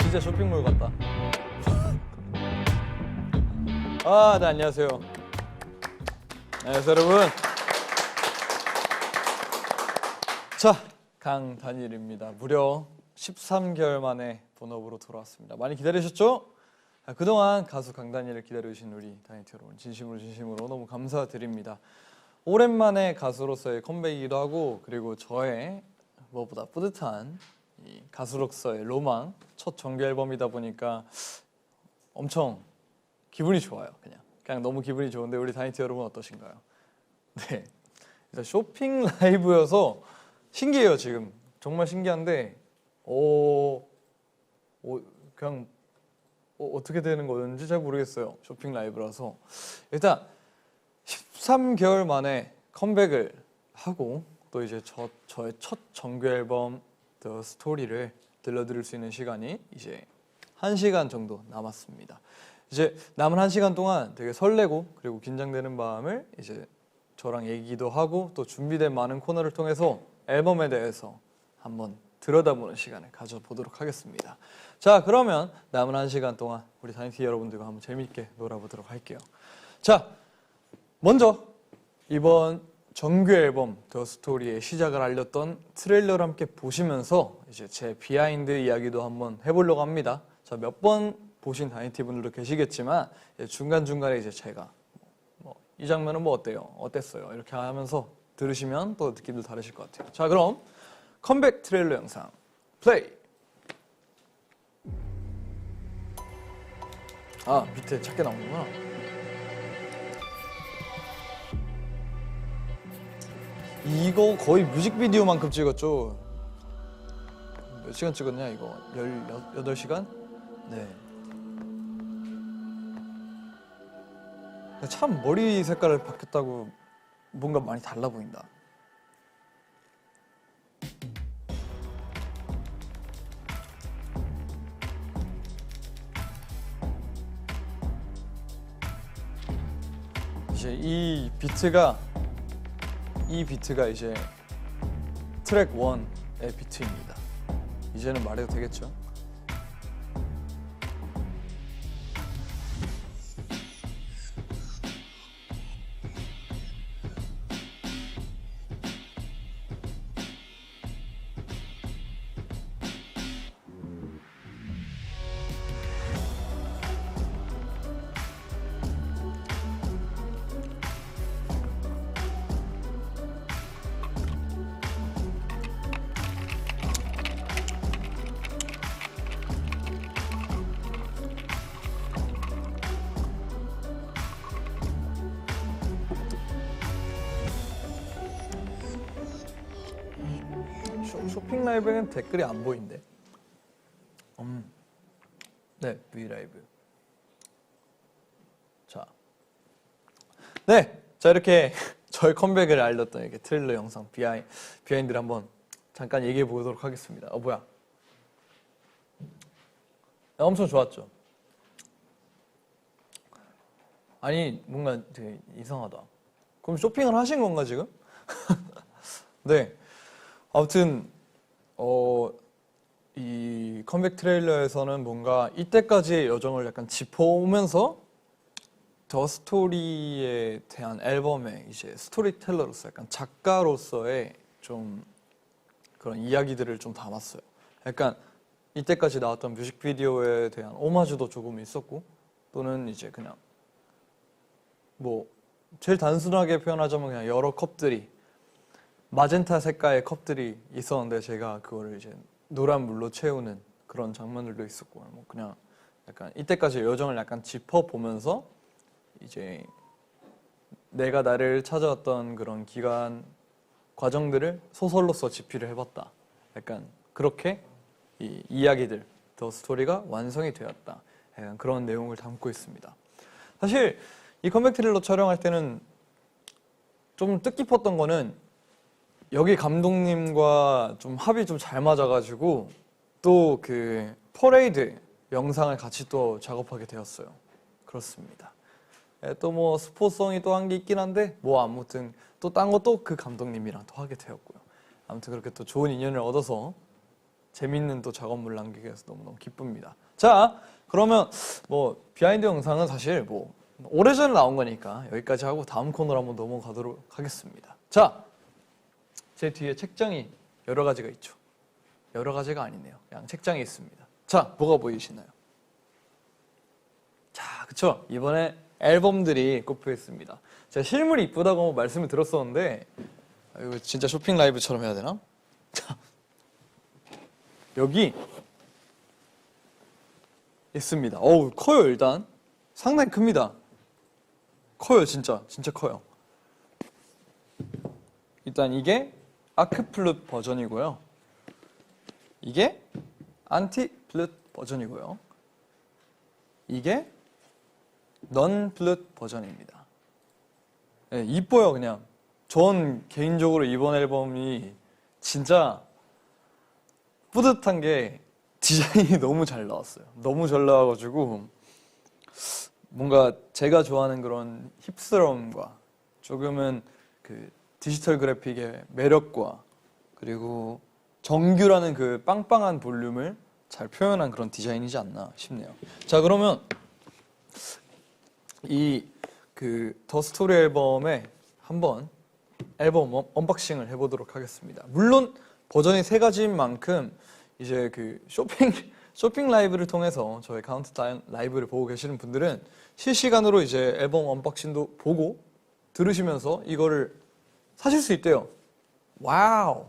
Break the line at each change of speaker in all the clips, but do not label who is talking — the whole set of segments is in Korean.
진짜 쇼핑몰 같다. 아, 네, 안녕하세요. 안녕하세요, 여러분. 자, 강다니엘입니다. 무려 13개월 만에 본업으로 돌아왔습니다. 많이 기다리셨죠? 그동안 가수 강다니엘을 기다려주신 우리 다니엘 여러분 진심으로 너무 감사드립니다. 오랜만에 가수로서의 컴백이기도 하고, 그리고 저의 무엇보다 뿌듯한 이 가수로서의 로망 첫 정규 앨범이다 보니까 엄청 기분이 좋아요. 그냥 너무 기분이 좋은데 우리 다니엘 여러분 어떠신가요? 네, 일단 쇼핑 라이브여서 신기해요. 지금 정말 신기한데 그냥 어떻게 되는 거였는지 잘 모르겠어요. 쇼핑 라이브라서 일단 13개월 만에 컴백을 하고 또 이제 저의 첫 정규 앨범 더 스토리를 들려드릴 수 있는 시간이 이제 1시간 정도 남았습니다. 이제 남은 1시간 동안 되게 설레고 그리고 긴장되는 마음을 이제 저랑 얘기도 하고 또 준비된 많은 코너를 통해서 앨범에 대해서 한번 들여다보는 시간을 가져보도록 하겠습니다. 자, 그러면 남은 1시간 동안 우리 다니티 여러분들과 한번 재미있게 놀아보도록 할게요. 자, 먼저 이번 정규 앨범 더 스토리의 시작을 알렸던 트레일러를 함께 보시면서 이제 제 비하인드 이야기도 한번 해보려고 합니다. 자, 몇 번 보신 다니티 분들도 계시겠지만 중간중간에 이제 제가 이 장면은 뭐 어때요? 어땠어요? 이렇게 하면서 들으시면 또 느낌도 다르실 것 같아요. 자, 그럼 컴백 트레일러 영상 플레이! 아, 밑에 작게 나오는구나. 이거 거의 뮤직비디오만큼 찍었죠? 몇 시간 찍었냐 이거? 18시간? 네. 참 머리 색깔을 바뀌었다고 뭔가 많이 달라 보인다. 이제 이 비트가 이제 트랙 1의 비트입니다. 이제는 말해도 되겠죠? 쇼핑 라이브에는 댓글이 안 보이는데. 네, V 라이브. 자, 이렇게 저의 컴백을 알렸던 이렇게 트레일러 영상 비하인드를 한번 잠깐 얘기해 보도록 하겠습니다. 뭐야? 엄청 좋았죠. 아니, 뭔가 되게 이상하다. 그럼 쇼핑을 하신 건가 지금? 네. 아무튼 이 컴백 트레일러에서는 뭔가 이때까지의 여정을 약간 짚어오면서 더 스토리에 대한 앨범의 이제 스토리텔러로서 약간 작가로서의 좀 그런 이야기들을 좀 담았어요. 약간 이때까지 나왔던 뮤직비디오에 대한 오마주도 조금 있었고 또는 이제 그냥 뭐 제일 단순하게 표현하자면 그냥 여러 컵들이 마젠타 색깔의 컵들이 있었는데 제가 그거를 이제 노란 물로 채우는 그런 장면들도 있었고 뭐 그냥 약간 이때까지 여정을 약간 짚어보면서 이제 내가 나를 찾아왔던 그런 기간 과정들을 소설로서 집필을 해봤다. 약간 그렇게 이 이야기들 더 스토리가 완성이 되었다. 약간 그런 내용을 담고 있습니다. 사실 이 컴백 트레일러 촬영할 때는 좀 뜻깊었던 거는 여기 감독님과 좀 합이 좀 잘 맞아가지고 또 그 퍼레이드 영상을 같이 또 작업하게 되었어요. 그렇습니다. 또 뭐 스포성이 또 한 게 있긴 한데 뭐 아무튼 또 딴 것도 그 감독님이랑 또 하게 되었고요. 아무튼 그렇게 또 좋은 인연을 얻어서 재밌는 또 작업물 남기게 해서 너무너무 기쁩니다. 자, 그러면 뭐 비하인드 영상은 사실 뭐 오래전에 나온 거니까 여기까지 하고 다음 코너로 한번 넘어가도록 하겠습니다. 자, 제 뒤에 책장이 여러 가지가 있죠. 여러 가지가 아니네요. 그냥 책장이 있습니다. 자, 뭐가 보이시나요? 자, 그쵸? 이번에 앨범들이 꼽혀 있습니다. 제가 실물이 이쁘다고 말씀을 드렸었는데 이거 진짜 쇼핑 라이브처럼 해야 되나? 자, 여기 있습니다. 어우, 커요. 일단 상당히 큽니다. 커요. 진짜 커요. 일단 이게 아크플룻 버전이고요. 이게 안티플룻 버전이고요. 이게 넌플룻 버전입니다. 네, 이뻐요. 그냥 전 개인적으로 이번 앨범이 진짜 뿌듯한 게 디자인이 너무 잘 나왔어요. 너무 잘 나와가지고 뭔가 제가 좋아하는 그런 힙스러움과 조금은 그 디지털 그래픽의 매력과 그리고 정규라는 그 빵빵한 볼륨을 잘 표현한 그런 디자인이지 않나 싶네요. 자, 그러면 이 그 더 스토리 앨범에 한번 앨범 언박싱을 해보도록 하겠습니다. 물론 버전이 3가지인 만큼 이제 그 쇼핑 라이브를 통해서 저희 카운트다운 라이브를 보고 계시는 분들은 실시간으로 이제 앨범 언박싱도 보고 들으시면서 이거를 사실 수 있대요. 와우.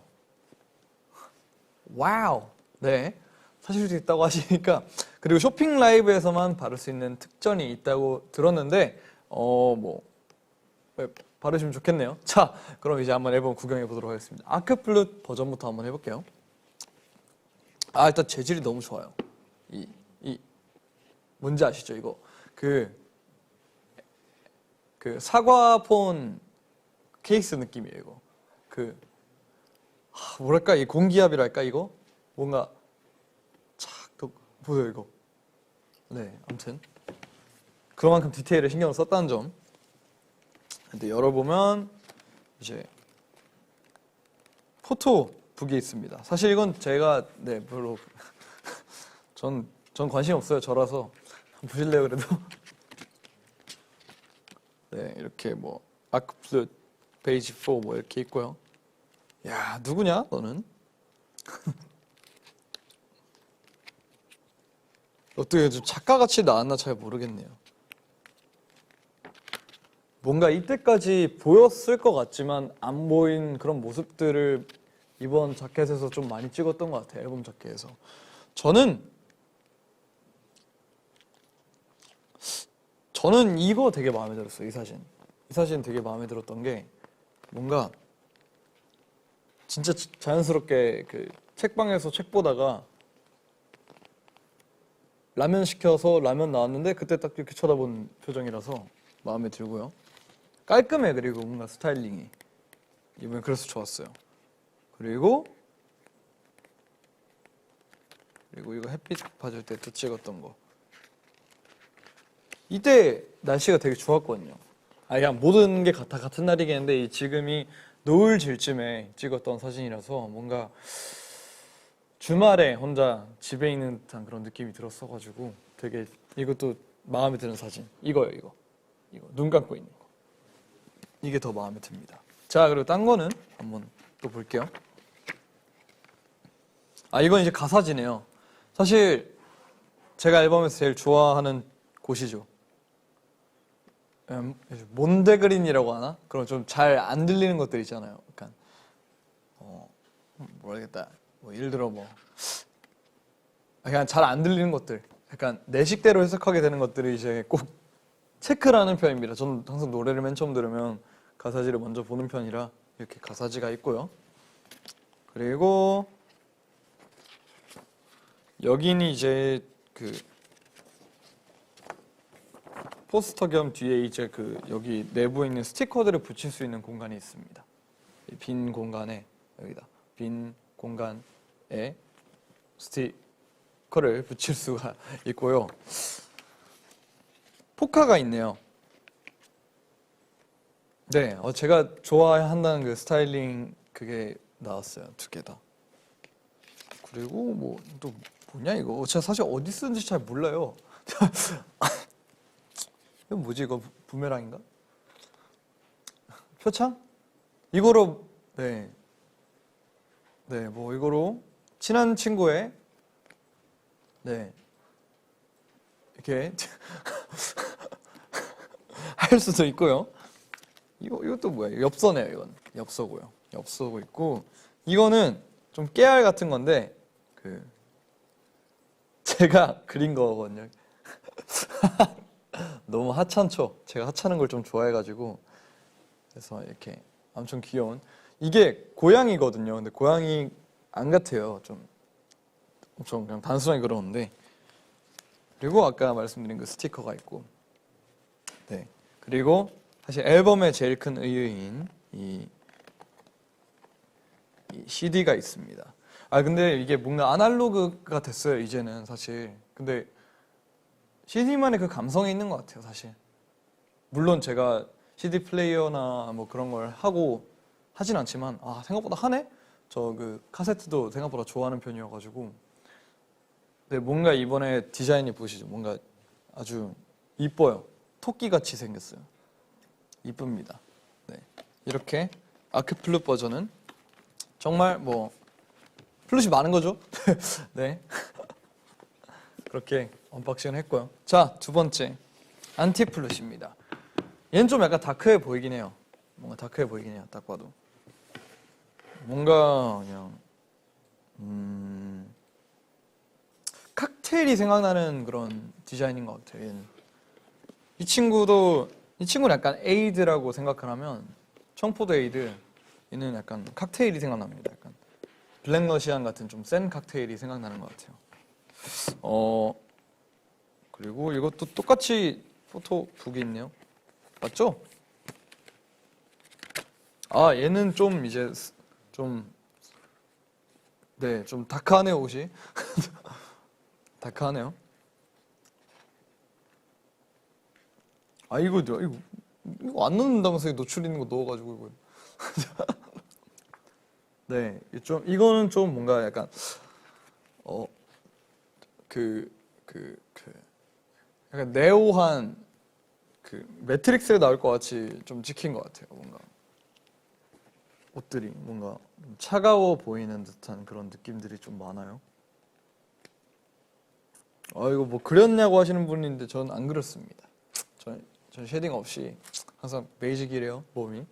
네, 사실 수 있다고 하시니까. 그리고 쇼핑 라이브에서만 받을 수 있는 특전이 있다고 들었는데 뭐 받으시면 좋겠네요. 자, 그럼 이제 한번 앨범 구경해 보도록 하겠습니다. 아크플룻 버전부터 한번 해볼게요. 아, 일단 재질이 너무 좋아요. 이 뭔지 아시죠? 이거 그 사과폰 케이스 느낌이에요. 이거 뭐랄까, 이 공기압이랄까, 이거 뭔가 착 보여요 이거. 네, 아무튼 그만큼 디테일에 신경을 썼다는 점. 근데 열어보면 이제 포토북이 있습니다. 사실 이건 제가 별로 전 관심이 없어요. 저라서 보실래요 그래도? 네, 이렇게 뭐 아크플룻 페이지 4 뭐 이렇게 있고요. 야, 누구냐 너는? 어떻게 좀 작가같이 나왔나 잘 모르겠네요. 뭔가 이때까지 보였을 것 같지만 안 보인 그런 모습들을 이번 자켓에서 좀 많이 찍었던 것 같아요. 앨범 자켓에서. 저는 이거 되게 마음에 들었어요. 이 사진 되게 마음에 들었던 게 뭔가 진짜 자연스럽게 그 책방에서 책 보다가 라면 시켜서 라면 나왔는데 그때 딱 이렇게 쳐다본 표정이라서 마음에 들고요. 깔끔해. 그리고 뭔가 스타일링이 이번에 그래서 좋았어요. 그리고 이거 햇빛 받을 때 또 찍었던 거. 이때 날씨가 되게 좋았거든요. 그냥 모든 게 같은 날이겠는데 지금이 노을 질쯤에 찍었던 사진이라서 뭔가 주말에 혼자 집에 있는 듯한 그런 느낌이 들었어가지고 되게 이것도 마음에 드는 사진. 이거요, 이거 눈 감고 있는 거. 이게 더 마음에 듭니다. 자, 그리고 딴 거는 한번 또 볼게요. 이건 이제 가사지네요. 사실 제가 앨범에서 제일 좋아하는 곳이죠. 몬데그린이라고 하나? 그런 좀 잘 안 들리는 것들 있잖아요. 약간 모르겠다. 뭐 예를 들어 그냥 잘 안 들리는 것들, 약간 내 식대로 해석하게 되는 것들이 이제 꼭 체크라는 편입니다. 저는 항상 노래를 맨 처음 들으면 가사지를 먼저 보는 편이라 이렇게 가사지가 있고요. 그리고 여기는 이제 그 포스터 겸 뒤에 이제 여기 내부에 있는 스티커들을 붙일 수 있는 공간이 있습니다. 이 빈 공간에 여기다 빈 공간에 스티커를 붙일 수가 있고요. 포카가 있네요. 네, 제가 좋아한다는 그 스타일링 그게 나왔어요. 2개 다. 그리고 뭐 또 뭐냐 이거 제가 사실 어디 쓰는지 잘 몰라요. 이거 뭐지 이거 부메랑인가? 표창? 이거로 네. 네, 뭐 이거로 친한 친구의 네. 이렇게 할 수도 있고요. 이것도 뭐야? 엽서네요, 이건. 엽서고요. 엽서고 있고 이거는 좀 깨알 같은 건데 그 제가 그린 거거든요. 너무 하찮죠. 제가 하찮은 걸 좀 좋아해가지고 그래서 이렇게 엄청 귀여운 이게 고양이거든요. 근데 고양이 안 같아요. 좀 엄청 그냥 단순하게 그러는데 그리고 아까 말씀드린 그 스티커가 있고 네 그리고 사실 앨범의 제일 큰 의의인 이 CD가 있습니다. 아 근데 이게 뭔가 아날로그가 됐어요 이제는 사실. 근데 CD만의 그 감성이 있는 것 같아요 사실. 물론 제가 CD 플레이어나 뭐 그런 걸 하고 하진 않지만 아 생각보다 하네? 저 그 카세트도 생각보다 좋아하는 편이어가지고 네 뭔가 이번에 디자인이 보시죠. 뭔가 아주 이뻐요. 토끼같이 생겼어요. 이쁩니다. 네 이렇게 아크플룻 버전은 정말 뭐 플룻이 많은 거죠. 네 그렇게 언박싱을 했고요. 자, 두 번째 안티플룻입니다. 얘는 좀 약간 다크해 보이긴 해요. 뭔가 다크해 보이긴 해요. 딱 봐도 뭔가 그냥 칵테일이 생각나는 그런 디자인인 것 같아요. 얘는. 이 친구는 약간 에이드라고 생각을 하면 청포도 에이드 얘는 약간 칵테일이 생각납니다. 약간 블랙 러시안 같은 좀 센 칵테일이 생각나는 것 같아요. 그리고 이것도 똑같이 포토북이 있네요. 맞죠? 아 얘는 좀 이제 좀 네, 좀 다크하네요 옷이. 다크하네요. 아 이거 안 넣는다면서 노출 있는 거 넣어가지고 이거. 네, 좀 이거는 좀 뭔가 약간 약간 네오한 그 매트릭스에 나올 것 같이 좀 찍힌 것 같아요. 뭔가 옷들이 뭔가 차가워 보이는 듯한 그런 느낌들이 좀 많아요. 아 이거 뭐 그렸냐고 하시는 분인데 저는 안 그렸습니다. 전 쉐딩 없이 항상 베이직이래요 몸이.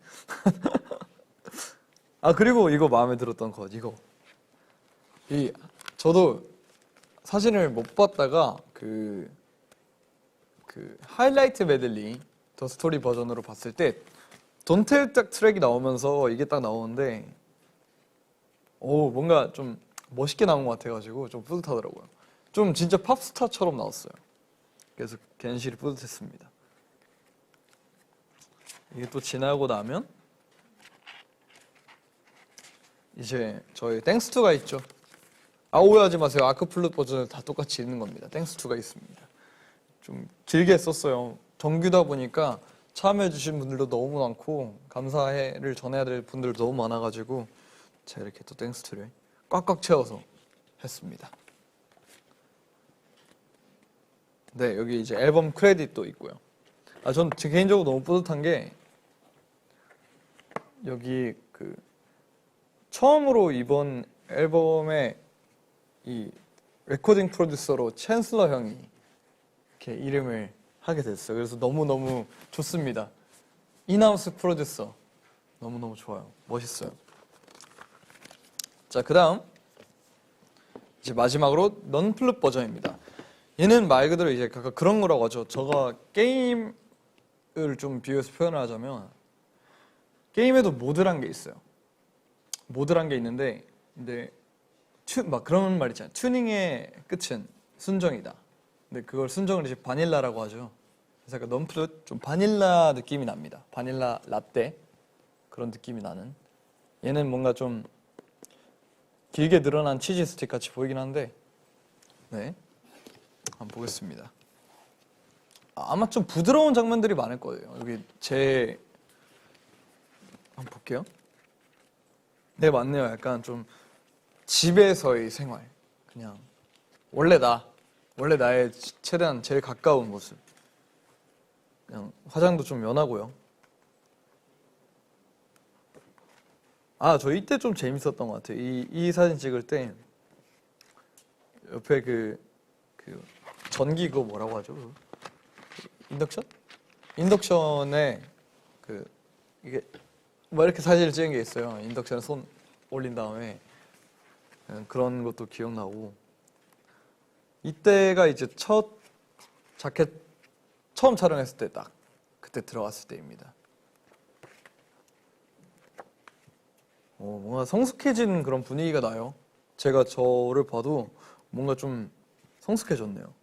아 그리고 이거 마음에 들었던 것 이거 저도 사진을 못 봤다가 그 하이라이트 메들리 더 스토리 버전으로 봤을 때 돈텔 딱 트랙이 나오면서 이게 딱 나오는데 오 뭔가 좀 멋있게 나온 것 같아가지고 좀 뿌듯하더라고요. 좀 진짜 팝스타처럼 나왔어요. 그래서 괜시리 뿌듯했습니다. 이게 또 지나고 나면 이제 저희 땡스2가 있죠. 아 오해하지 마세요. 아크플룻 버전을 다 똑같이 있는 겁니다. 땡스2가 있습니다. 좀 길게 썼어요. 정규다 보니까 참여해주신 분들도 너무 많고 감사해를 전해야 될 분들도 너무 많아가지고 제가 이렇게 또 땡스2를 꽉꽉 채워서 했습니다. 네 여기 이제 앨범 크레딧도 있고요. 아 전 개인적으로 너무 뿌듯한 게 여기 그 처음으로 이번 앨범에 이 레코딩 프로듀서로 챈슬러 형이 이렇게 이름을 하게 됐어요. 그래서 너무너무 좋습니다. 인하우스 프로듀서 너무너무 좋아요. 멋있어요. 자, 그다음 이제 마지막으로 넌플룻 버전입니다. 얘는 말 그대로 이제 그런 거라고 하죠. 제가 게임을 좀 비교해서 표현을 하자면 게임에도 모드란 게 있어요. 모드란 게 있는데 근데 막 그런 말 있잖아요. 튜닝의 끝은 순정이다. 근데 그걸 순정을 이제 바닐라라고 하죠. 그래서 약간 넌플룻 좀 바닐라 느낌이 납니다. 바닐라 라떼 그런 느낌이 나는. 얘는 뭔가 좀 길게 늘어난 치즈 스틱 같이 보이긴 한데 네 한번 보겠습니다. 아마 좀 부드러운 장면들이 많을 거예요. 여기 한번 볼게요. 네 맞네요. 약간 좀 집에서의 생활, 그냥 원래 나의 최대한 제일 가까운 모습. 그냥 화장도 좀 연하고요. 저 이때 좀 재밌었던 것 같아요. 이 사진 찍을 때 옆에 그 전기 그거 뭐라고 하죠? 인덕션? 인덕션에 이게 뭐 이렇게 사진을 찍은 게 있어요. 인덕션에 손 올린 다음에 그런 것도 기억나고. 이때가 이제 첫 자켓 처음 촬영했을 때 딱 그때 들어갔을 때입니다. 뭔가 성숙해진 그런 분위기가 나요. 제가 저를 봐도 뭔가 좀 성숙해졌네요.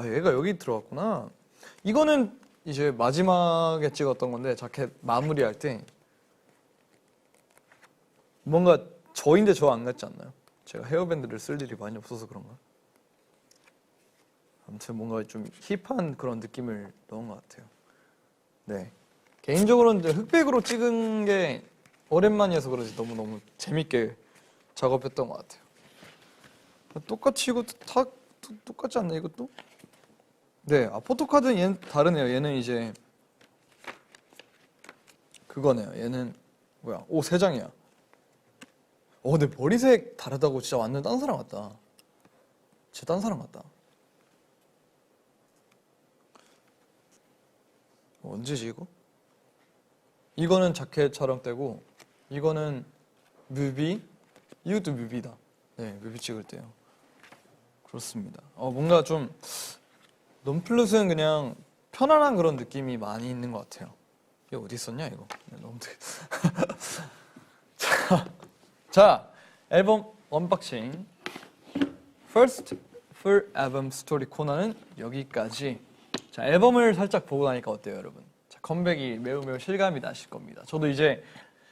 얘가 여기 들어갔구나. 이거는 이제 마지막에 찍었던 건데 자켓 마무리할 때 뭔가 저인데 저 안 같지 않나요? 제가 헤어밴드를 쓸 일이 많이 없어서 그런가? 아무튼 뭔가 좀 힙한 그런 느낌을 넣은 것 같아요. 네, 개인적으로는 이제 흑백으로 찍은 게 오랜만이어서 그런지 너무너무 재밌게 작업했던 것 같아요. 똑같이 이것도 다 똑같지 않나 이것도? 네, 포토카드는 얘는 다르네요. 얘는 이제 그거네요. 얘는 뭐야? 오, 3장이야. 근데 머리색 다르다고 진짜 완전 딴 사람 같다. 진짜 딴 사람 같다. 언제지 이거? 이거는 자켓 촬영 때고 이거는 뮤비. 이것도 뮤비다. 네, 뮤비 찍을 때요. 그렇습니다. 뭔가 좀 논플룻은 그냥 편안한 그런 느낌이 많이 있는 것 같아요. 이거 어디 있었냐 이거? 너무 자, 앨범 언박싱 First Full Album Story 코너는 여기까지. 자, 앨범을 살짝 보고 나니까 어때요, 여러분? 자, 컴백이 매우 실감이 나실 겁니다. 저도 이제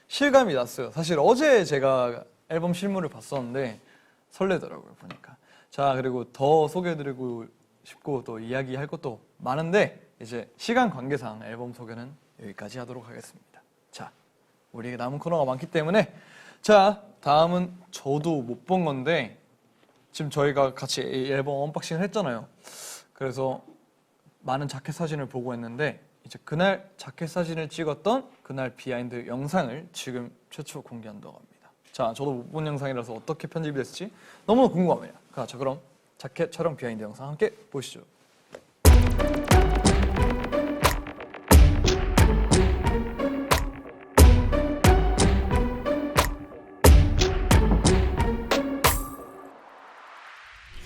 실감이 났어요. 사실 어제 제가 앨범 실물을 봤었는데 설레더라고요, 보니까. 자, 그리고 더 소개해드리고 싶고 또 이야기할 것도 많은데 이제 시간 관계상 앨범 소개는 여기까지 하도록 하겠습니다. 자, 우리에게 남은 코너가 많기 때문에 자, 다음은 저도 못 본 건데 지금 저희가 같이 이 앨범 언박싱을 했잖아요. 그래서 많은 자켓 사진을 보고 했는데 이제 그날 자켓 사진을 찍었던 그날 비하인드 영상을 지금 최초 공개한다고 합니다. 자, 저도 못 본 영상이라서 어떻게 편집이 됐을지 너무 궁금해요. 자, 그럼 자켓 촬영 비하인드 영상 함께 보시죠.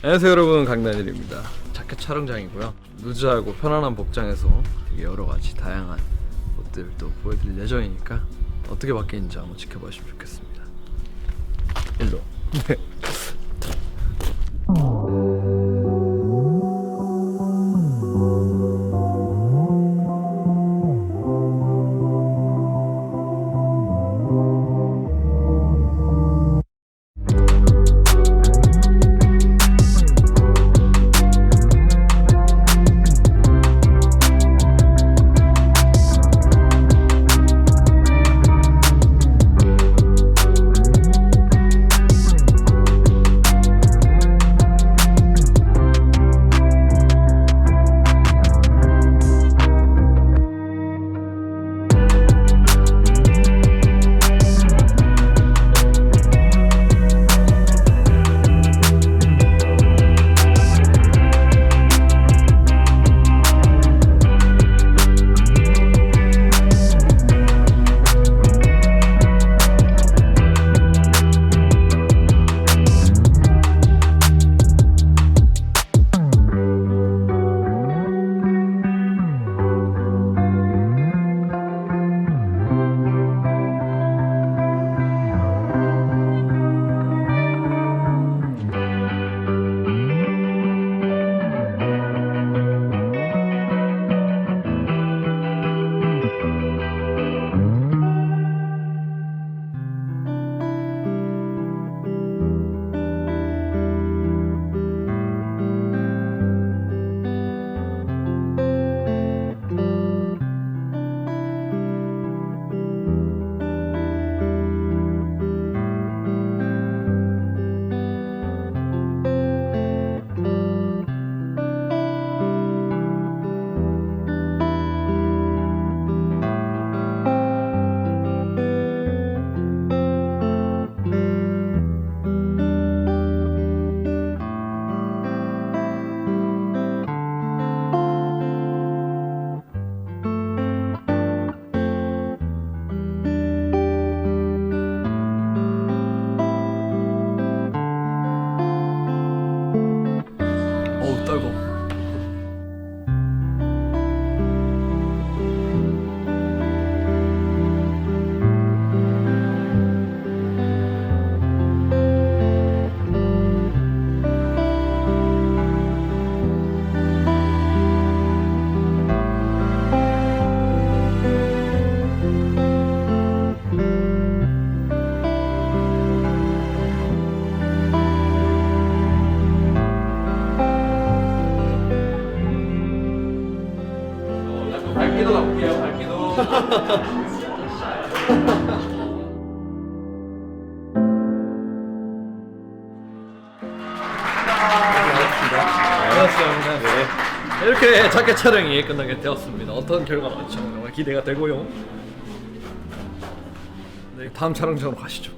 안녕하세요 여러분, 강다닐입니다. 자켓 촬영장이고요. 루즈하고 편안한 복장에서 여러 가지 다양한 옷들을 또 보여드릴 예정이니까 어떻게 바뀌는지 한번 지켜보시면 좋겠습니다. 일로. 네.
반갑습니다. 네. 이렇게 자켓 촬영이 끝나게 되었습니다. 어떤 결과가 나올지 정말 기대가 되고요. 네, 다음 촬영장으로 가시죠.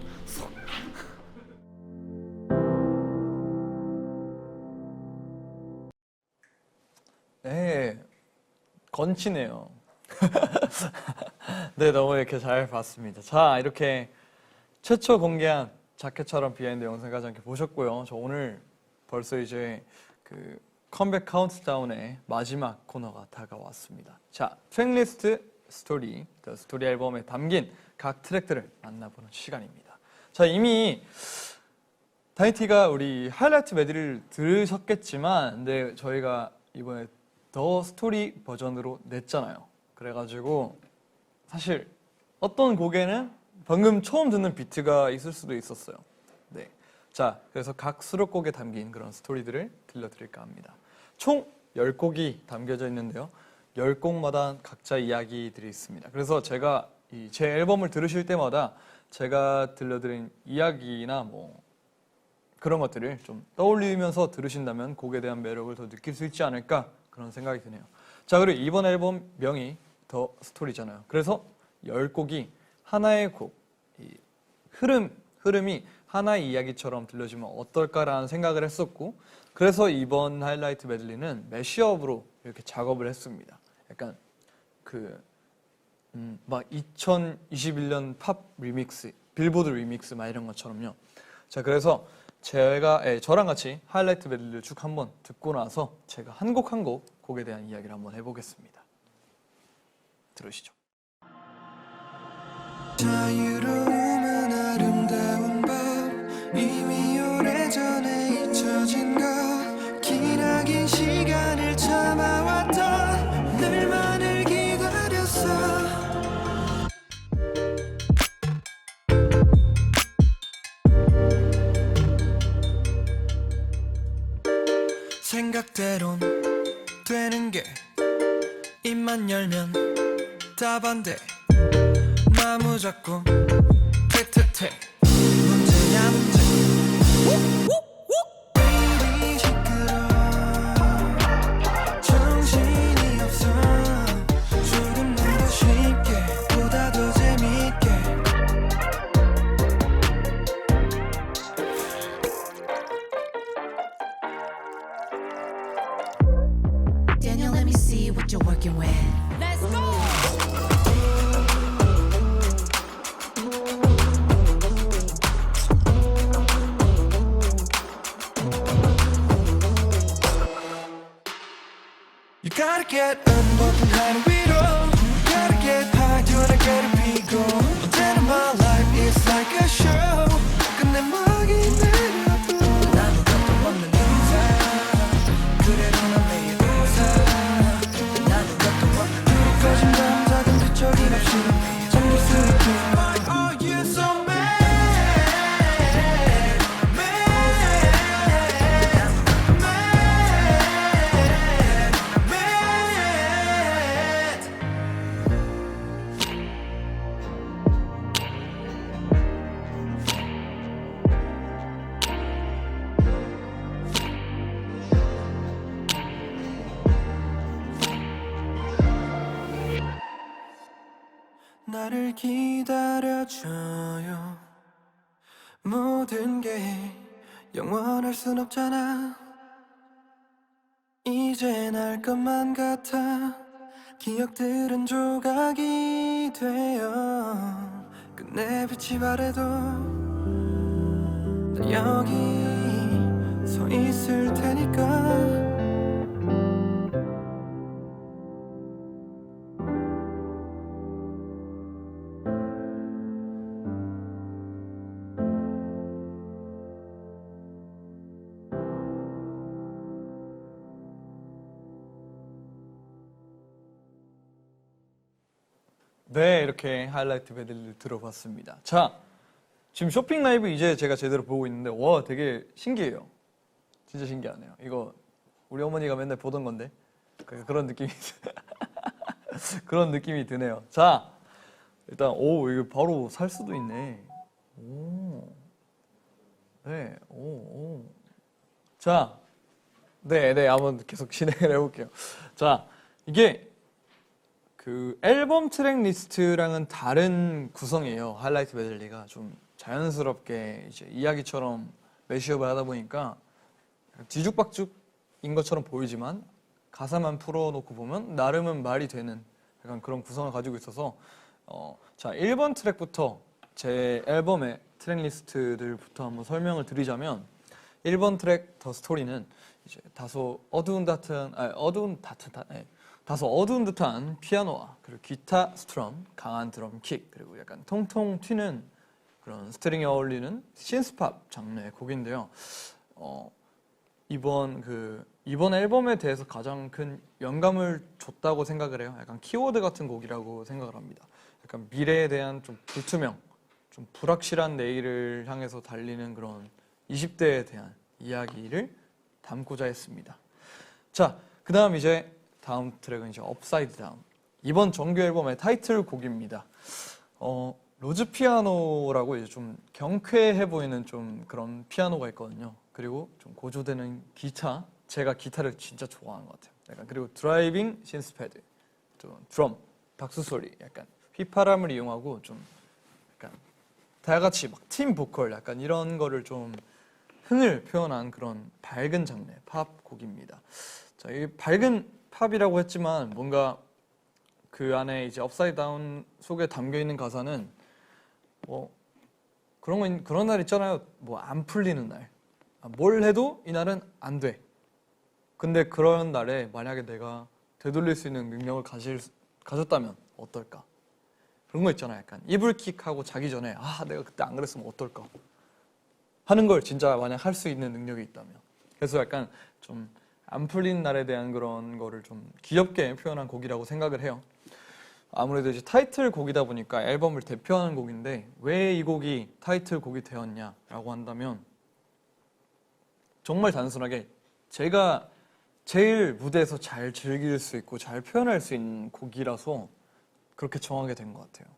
네, 건치네요. 네, 너무 이렇게 잘 봤습니다. 자, 이렇게 최초 공개한 자켓처럼 비하인드 영상까지 함께 보셨고요. 저 오늘 벌써 이제 그 컴백 카운트다운의 마지막 코너가 다가왔습니다. 자, 트랙리스트 스토리, 더 스토리 앨범에 담긴 각 트랙들을 만나보는 시간입니다. 자, 이미 다이티가 우리 하이라이트 메들리를 들으셨겠지만, 근데 저희가 이번에 더 스토리 버전으로 냈잖아요. 그래가지고 사실 어떤 곡에는 방금 처음 듣는 비트가 있을 수도 있었어요. 네. 자, 그래서 각 수록곡에 담긴 그런 스토리들을 들려드릴까 합니다. 총 10곡이 담겨져 있는데요. 10곡마다 각자 이야기들이 있습니다. 그래서 제가 제 앨범을 들으실 때마다 제가 들려드린 이야기나 뭐 그런 것들을 좀 떠올리면서 들으신다면 곡에 대한 매력을 더 느낄 수 있지 않을까 그런 생각이 드네요. 자, 그리고 이번 앨범 명이 더 스토리잖아요. 그래서 10곡이 하나의 곡, 이 흐름이 하나의 이야기처럼 들려지면 어떨까라는 생각을 했었고, 그래서 이번 하이라이트 메들리는 매시업으로 이렇게 작업을 했습니다. 약간 막 2021년 팝 리믹스, 빌보드 리믹스 막 이런 것처럼요. 자, 그래서 저랑 같이 하이라이트 메들리를 쭉 한번 듣고 나서 제가 한 곡 한 곡 곡에 대한 이야기를 한번 해보겠습니다. 들으시죠.
자유로움은 아름다운 밤 이미 오래전에 잊혀진 것 기나긴 시간을 참아왔던 늘만을 기다렸어 생각대론 되는 게 입만 열면 답안돼 마무 잡고 퇴퇴퇴 문제냐 문제 일이 시끄러 정신이 없어 조금 더 쉽게 보다 더 재밌게
Daniel, let me see what you're working with. Let's go!
You gotta get up, 높은 하늘 위로 Gotta get high, turn get a 비고 언제나 my life is like a show 끝내 막이 내려도 나는 것도 없는 인사 그래도 난 매일 웃어 나는 것도 없는 두렵거진 밤 작은 뒤척임 없이 잠들 수 있게 Oh you're so mad 나를 기다려줘요 모든 게 영원할 순 없잖아 이젠 알 것만 같아 기억들은 조각이 되어 끝내 빛이 바래도 나 여기 서 있을 테니까
네, 이렇게 하이라이트 메들리를 들어봤습니다. 자, 지금 쇼핑 라이브 이제 제가 제대로 보고 있는데 와, 되게 신기해요. 진짜 신기하네요. 이거 우리 어머니가 맨날 보던 건데 그런 느낌이 그런 느낌이 드네요. 자, 일단 오 이거 바로 살 수도 있네. 오. 네. 오. 자. 네, 한번 계속 진행을 해볼게요. 자, 이게 그 앨범 트랙 리스트랑은 다른 구성이에요. 하이라이트 메들리가 좀 자연스럽게 이제 이야기처럼 매시업을 하다 보니까 뒤죽박죽인 것처럼 보이지만 가사만 풀어놓고 보면 나름은 말이 되는 약간 그런 구성을 가지고 있어서 자 1번 트랙부터 제 앨범의 트랙 리스트들부터 한번 설명을 드리자면 1번 트랙 더 스토리는 이제 다소 어두운 듯한 피아노와 그리고 기타 스트럼, 강한 드럼 킥 그리고 약간 통통 튀는 그런 스트링에 어울리는 신스팝 장르의 곡인데요. 이번 앨범에 대해서 가장 큰 영감을 줬다고 생각을 해요. 약간 키워드 같은 곡이라고 생각을 합니다. 약간 미래에 대한 좀 불투명, 좀 불확실한 내일을 향해서 달리는 그런 20대에 대한 이야기를 담고자 했습니다. 자, 그다음 이제 다음 트랙은 이제 업사이드 다운. 이번 정규 앨범의 타이틀곡입니다. 로즈 피아노라고 이제 좀 경쾌해 보이는 좀 그런 피아노가 있거든요. 그리고 좀 고조되는 기타. 제가 기타를 진짜 좋아하는 것 같아요. 약간 그리고 드라이빙 신스 패드, 또 드럼, 박수 소리, 약간 휘파람을 이용하고 좀 약간 다 같이 막 팀 보컬 약간 이런 거를 좀 흥을 표현한 그런 밝은 장르의 팝 곡입니다. 자, 이 밝은 팝이라고 했지만 뭔가 그 안에 이제 업사이드 다운 속에 담겨 있는 가사는 뭐 그런 날 있잖아요. 뭐 안 풀리는 날. 뭘 해도 이날은 안 돼. 근데 그런 날에 만약에 내가 되돌릴 수 있는 능력을 가졌다면 어떨까? 그런 거 있잖아요. 약간 이불킥하고 자기 전에 내가 그때 안 그랬으면 어떨까? 하는 걸 진짜 만약 할 수 있는 능력이 있다면. 그래서 약간 좀 안 풀린 날에 대한 그런 거를 좀 귀엽게 표현한 곡이라고 생각을 해요. 아무래도 이제 타이틀곡이다 보니까 앨범을 대표하는 곡인데 왜 이 곡이 타이틀곡이 되었냐라고 한다면 정말 단순하게 제가 제일 무대에서 잘 즐길 수 있고 잘 표현할 수 있는 곡이라서 그렇게 정하게 된 것 같아요.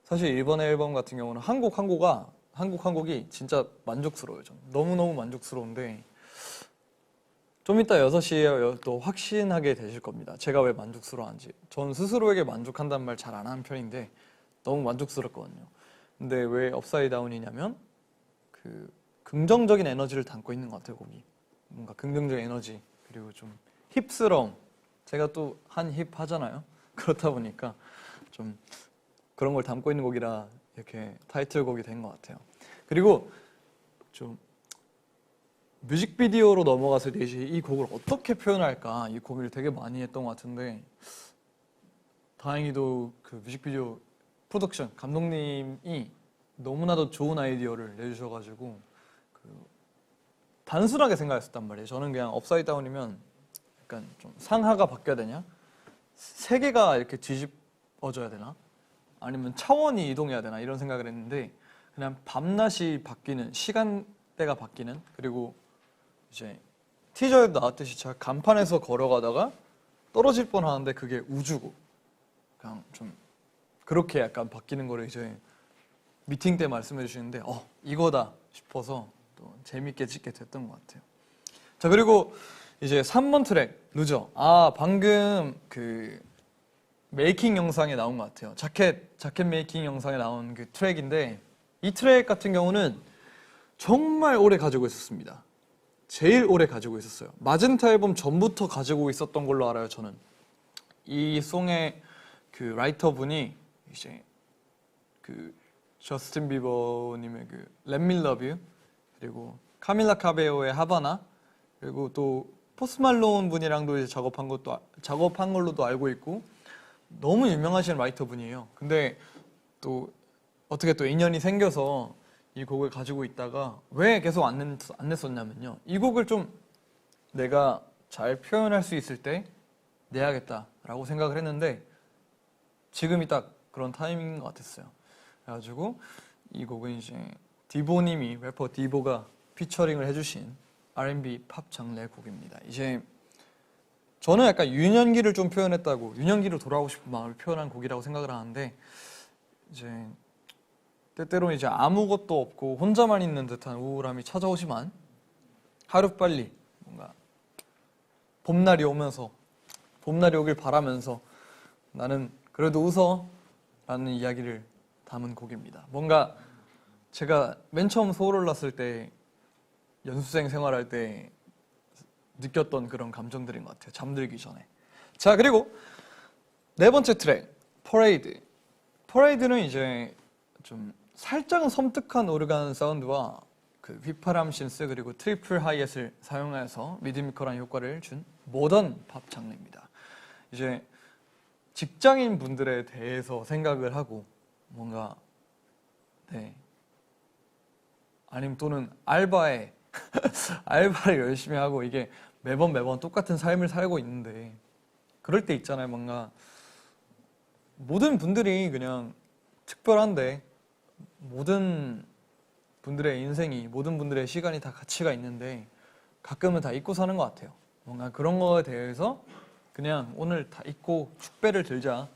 사실 이번 앨범 같은 경우는 한 곡 한 곡이 진짜 만족스러워요. 전 너무너무 만족스러운데 좀 이따 6시에 또 확신하게 되실 겁니다. 제가 왜 만족스러워한지. 전 스스로에게 만족한다는 말 잘 안 하는 편인데 너무 만족스럽거든요. 근데 왜 업사이드 다운이냐면 그 긍정적인 에너지를 담고 있는 것 같아요. 곡이 뭔가 긍정적인 에너지 그리고 좀 힙스러움. 제가 또 한 힙 하잖아요. 그렇다 보니까 좀 그런 걸 담고 있는 곡이라 이렇게 타이틀곡이 된 것 같아요. 그리고 좀 뮤직비디오로 넘어가서 이제 이 곡을 어떻게 표현할까 이 고민을 되게 많이 했던 것 같은데 다행히도 그 뮤직비디오 프로덕션 감독님이 너무나도 좋은 아이디어를 내주셔가지고 단순하게 생각했었단 말이에요. 저는 그냥 업사이드 다운이면 약간 좀 상하가 바뀌어야 되냐? 세계가 이렇게 뒤집어져야 되나? 아니면 차원이 이동해야 되나? 이런 생각을 했는데 그냥 밤낮이 바뀌는 시간대가 바뀌는 그리고 이제 티저에도 나왔듯이 제가 간판에서 걸어가다가 떨어질 뻔하는데 그게 우주고 그냥 좀 그렇게 약간 바뀌는 거를 이제 미팅 때 말씀해 주시는데 이거다 싶어서 또 재밌게 찍게 됐던 것 같아요. 자 그리고 이제 3번 트랙 루저. 방금 그 메이킹 영상에 나온 것 같아요. 자켓 메이킹 영상에 나온 그 트랙인데 이 트랙 같은 경우는 정말 오래 가지고 있었습니다. 제일 오래 가지고 있었어요. 마젠타 앨범 전부터 가지고 있었던 걸로 알아요. 저는 이 송의 그 라이터 분이 이제 그 저스틴 비버님의 그 Let Me Love You 그리고 카밀라 카베오의 하바나 그리고 또 포스트 말론 분이랑도 이제 작업한 걸로도 알고 있고 너무 유명하신 라이터 분이에요. 근데 또 어떻게 또 인연이 생겨서 이 곡을 가지고 있다가 왜 계속 안 냈었냐면요. 이 곡을 좀 내가 잘 표현할 수 있을 때 내야겠다라고 생각을 했는데 지금이 딱 그런 타이밍인 것 같았어요. 그래가지고 이 곡은 이제 디보님이 래퍼 디보가 피처링을 해주신 R&B 팝 장르의 곡입니다. 이제 저는 약간 유년기를 좀 표현했다고, 유년기로 돌아오고 싶은 마음을 표현한 곡이라고 생각을 하는데, 이제 때때로 이제 아무것도 없고 혼자만 있는 듯한 우울함이 찾아오지만 하루빨리 뭔가 봄날이 오면서, 봄날이 오길 바라면서 나는 그래도 웃어 라는 이야기를 담은 곡입니다. 뭔가 제가 맨 처음 서울 올랐을 때, 연수생 생활할 때 느꼈던 그런 감정들인 것 같아요. 잠들기 전에. 자, 그리고 네 번째 트랙, 퍼레이드. 퍼레이드는 이제 좀 살짝은 섬뜩한 오르간 사운드와 그 휘파람 신스 그리고 트리플 하이햇을 사용해서 리드미컬한 효과를 준 모던 팝 장르입니다. 이제 직장인 분들에 대해서 생각을 하고 뭔가 아니면 또는 알바를 열심히 하고 이게 매번 똑같은 삶을 살고 있는데, 그럴 때 있잖아요. 뭔가 모든 분들이 그냥 특별한데 모든 분들의 인생이, 모든 분들의 시간이 다 가치가 있는데 가끔은 다 잊고 사는 것 같아요. 뭔가 그런 거에 대해서 그냥 오늘 다 잊고 축배를 들자,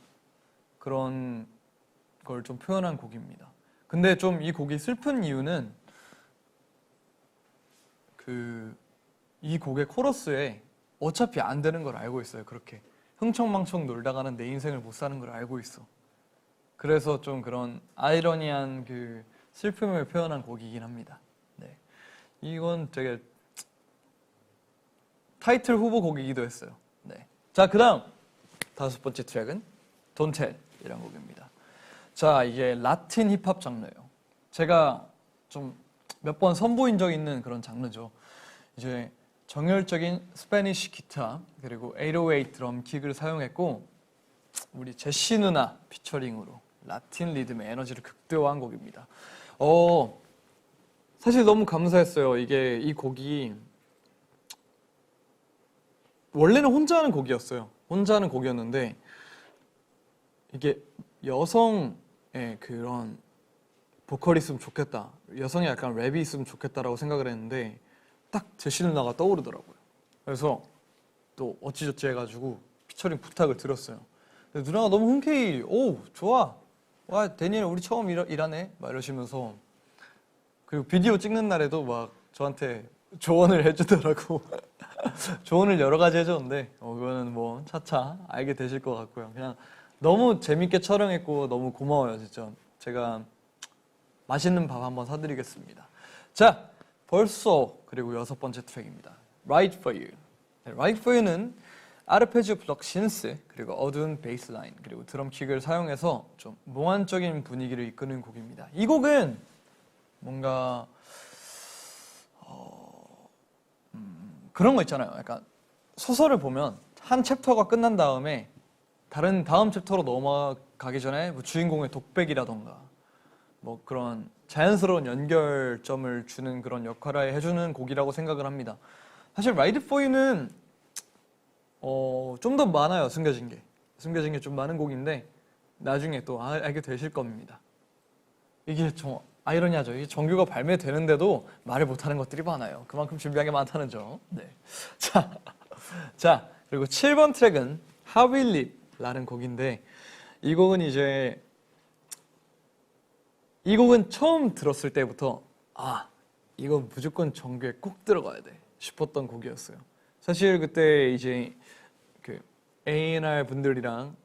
그런 걸 좀 표현한 곡입니다. 근데 좀 이 곡이 슬픈 이유는 이 곡의 코러스에 어차피 안 되는 걸 알고 있어요. 그렇게 흥청망청 놀다가는 내 인생을 못 사는 걸 알고 있어. 그래서 좀 그런 아이러니한 그 슬픔을 표현한 곡이긴 합니다. 네. 이건 되게 타이틀 후보 곡이기도 했어요. 네. 자, 그다음 다섯 번째 트랙은 Don't Tell이라는 곡입니다. 자, 이게 라틴 힙합 장르예요. 제가 좀 몇 번 선보인 적 있는 그런 장르죠. 이제 정열적인 스페니쉬 기타 그리고 808 드럼 킥을 사용했고, 우리 제시 누나 피처링으로 라틴 리듬의 에너지를 극대화한 곡입니다. 사실 너무 감사했어요. 이 곡이 원래는 혼자 하는 곡이었어요. 혼자 하는 곡이었는데 이게 여성의 그런 보컬이 있으면 좋겠다, 여성의 약간 랩이 있으면 좋겠다라고 생각을 했는데 딱 제시 누나가 떠오르더라고요. 그래서 또 어찌저찌 해가지고 피처링 부탁을 드렸어요. 근데 누나가 너무 흔쾌히 오 좋아, 와 데니엘 우리 처음 일하네 막 이러시면서, 그리고 비디오 찍는 날에도 막 저한테 조언을 해주더라고. 조언을 여러 가지 해줬는데 그거는 뭐 차차 알게 되실 것 같고요. 그냥 너무 재밌게 촬영했고 너무 고마워요. 진짜 제가 맛있는 밥 한번 사드리겠습니다. 자, 벌써 그리고 여섯 번째 트랙입니다. Right for You. 네, Right for You는 아르페지오 블럭 신스 그리고 어두운 베이스라인 그리고 드럼킥을 사용해서 좀 몽환적인 분위기를 이끄는 곡입니다. 이 곡은 뭔가 그런 거 있잖아요. 약간 소설을 보면 한 챕터가 끝난 다음에 다음 챕터로 넘어가기 전에 뭐 주인공의 독백이라던가 뭐 그런 자연스러운 연결점을 주는 그런 역할을 해주는 곡이라고 생각을 합니다. 사실 Ride for You는 좀 더 많아요. 숨겨진 게 좀 많은 곡인데 나중에 또 알게 되실 겁니다. 이게 좀 아이러니하죠. 이게 정규가 발매되는데도 말을 못하는 것들이 많아요. 그만큼 준비한 게 많다는 점. 네. 자, 그리고 7번 트랙은 How We Live라는 곡인데 이 곡은 처음 들었을 때부터 이거 무조건 정규에 꼭 들어가야 돼 싶었던 곡이었어요. 사실 그때 이제 그 A&R 분들이랑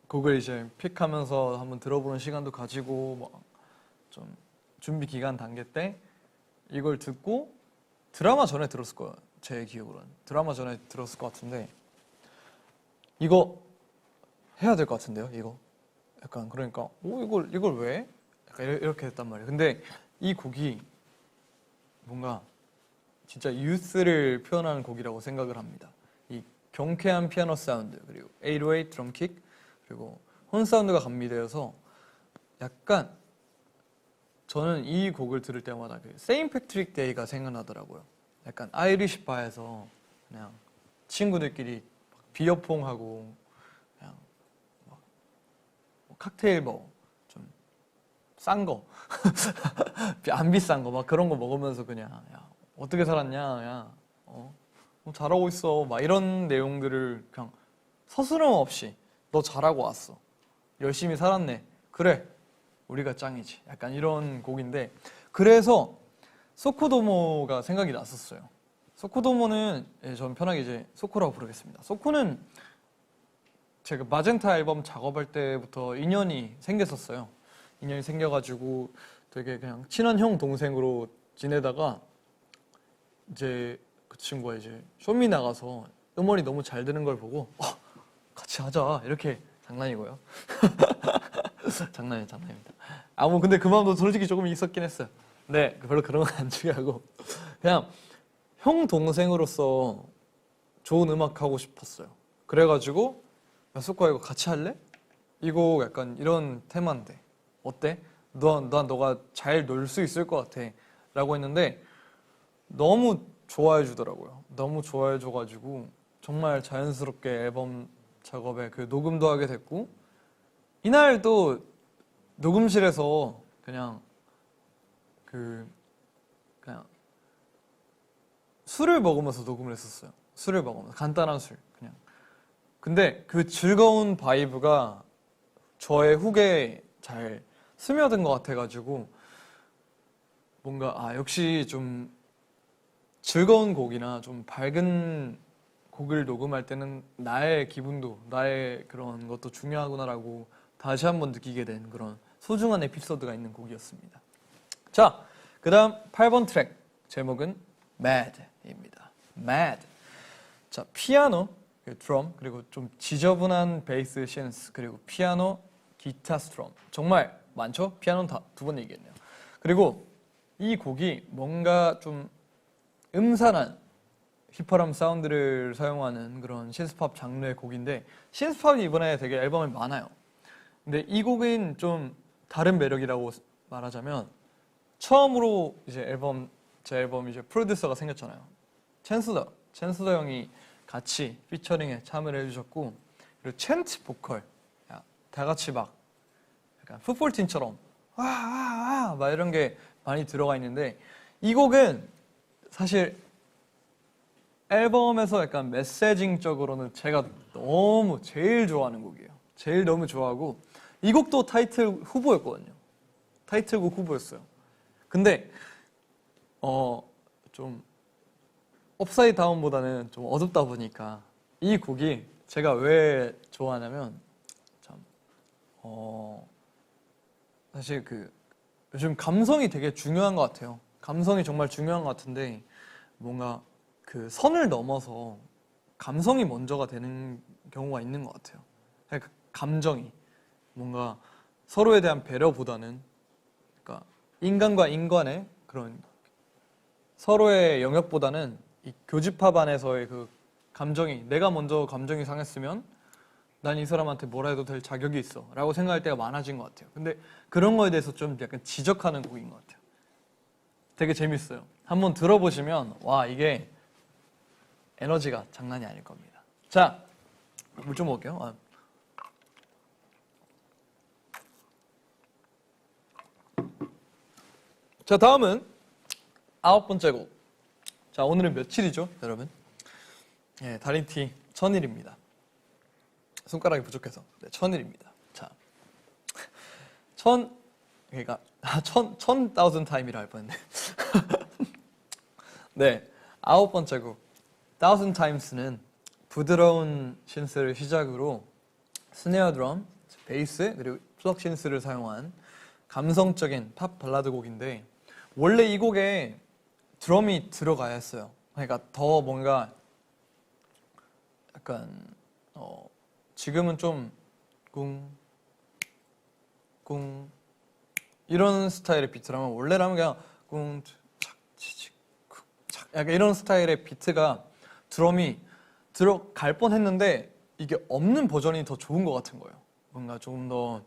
곡을 이제 픽하면서 한번 들어보는 시간도 가지고 뭐 좀 준비 기간 단계 때 이걸 듣고 드라마 전에 들었을 거예요. 제 기억으로는 드라마 전에 들었을 것 같은데 이거 해야 될 것 같은데요. 이거 약간 그러니까 이걸 왜? 약간 이렇게 했단 말이에요. 근데 이 곡이 뭔가 진짜 유스를 표현하는 곡이라고 생각을 합니다. 이 경쾌한 피아노 사운드 그리고 808 드럼킥 그리고 혼 사운드가 감미되어서 약간 저는 이 곡을 들을 때마다 그 세인트 패트릭 데이가 생각나더라고요. 약간 아이리시 바에서 그냥 친구들끼리 비어퐁하고 그냥 칵테일 뭐 좀 싼 거, 안 비싼 거 막 그런 거 먹으면서 그냥 야 어떻게 살았냐, 야 잘하고 있어 막 이런 내용들을 그냥 서스럼 없이 너 잘하고 왔어 열심히 살았네 그래 우리가 짱이지 약간 이런 곡인데 그래서 소코도모가 생각이 났었어요. 소코도모는 전 편하게 이제 소코라고 부르겠습니다. 소코는 제가 마젠타 앨범 작업할 때부터 인연이 생겼었어요. 인연이 생겨가지고 되게 그냥 친한 형 동생으로 지내다가 이제 그 친구가 이제 쇼미 나가서 음원이 너무 잘 되는 걸 보고 같이 하자 이렇게 장난이고요. 장난입니다. 뭐 근데 그 마음도 솔직히 조금 있었긴 했어요. 네, 별로 그런 건 안 중요하고 그냥 형 동생으로서 좋은 음악 하고 싶었어요. 그래가지고 야 소코야 이거 같이 할래? 이거 약간 이런 테마인데 어때? 너가 잘 놀 수 있을 것 같아 라고 했는데 너무 좋아해 주더라고요. 너무 좋아해 줘가지고 정말 자연스럽게 앨범 작업에 그 녹음도 하게 됐고 이날도 녹음실에서 그냥 술을 먹으면서 녹음을 했었어요. 술을 먹으면서 간단한 술 그냥. 근데 그 즐거운 바이브가 저의 훅에 잘 스며든 것 같아가지고 뭔가 역시 좀 즐거운 곡이나 좀 밝은 곡을 녹음할 때는 나의 기분도 나의 그런 것도 중요하구나라고 다시 한번 느끼게 된 그런 소중한 에피소드가 있는 곡이었습니다. 자, 그 다음 8번 트랙 제목은 Mad입니다. Mad. 자, 피아노, 드럼, 그리고 좀 지저분한 베이스 신스, 그리고 피아노, 기타 스트럼. 정말 많죠? 피아노는 다 두 번 얘기했네요. 그리고 이 곡이 뭔가 좀 음산한 휘파람 사운드를 사용하는 그런 신스팝 장르의 곡인데 신스팝이 이번에 되게 앨범에 많아요. 근데 이 곡은 좀 다른 매력이라고 말하자면 처음으로 이제 제 앨범 이제 프로듀서가 생겼잖아요. 챈슬러 형이 같이 피처링에 참여를 해주셨고 그리고 챈트 보컬 다 같이 막 약간 풋볼팀처럼 막 이런 게 많이 들어가 있는데 이 곡은 사실 앨범에서 약간 메시징적으로는 제가 너무 제일 좋아하는 곡이에요. 제일 너무 좋아하고 이 곡도 타이틀 후보였거든요. 타이틀곡 후보였어요. 근데 좀 업사이드 다운보다는 좀 어둡다 보니까 이 곡이 제가 왜 좋아하냐면 참 사실 그 요즘 감성이 되게 중요한 것 같아요. 감성이 정말 중요한 것 같은데 뭔가 그 선을 넘어서 감성이 먼저가 되는 경우가 있는 것 같아요. 그러니까 감정이 뭔가 서로에 대한 배려보다는 그러니까 인간과 인간의 그런 서로의 영역보다는 이 교집합 안에서의 그 감정이 내가 먼저 감정이 상했으면 난 이 사람한테 뭐라 해도 될 자격이 있어 라고 생각할 때가 많아진 것 같아요. 근데 그런 거에 대해서 좀 약간 지적하는 곡인 것 같아요. 되게 재밌어요. 한번 들어보시면 와 이게 에너지가 장난이 아닐 겁니다. 자, 물 좀 먹을게요. 자, 다음은 9번째 곡. 자, 오늘은 며칠이죠, 여러분? 예, 다린티 1000일입니다. 손가락이 부족해서. 네, 1000일입니다. 자, 1000,000 타임이라 할 뻔했네. 네, 9번째 곡. 1000 times는 부드러운 신스를 시작으로 스네어 드럼, 베이스, 그리고 수석 신스를 사용한 감성적인 팝 발라드 곡인데 원래 이 곡에 드럼이 들어가야 했어요. 그러니까 더 뭔가 약간 지금은 좀 꿍 이런 스타일의 비트라면 원래라면 그냥 꿍착치직 쿵착 약간 이런 스타일의 비트가 드럼이 들어갈 뻔했는데 이게 없는 버전이 더 좋은 것 같은 거예요. 뭔가 조금 더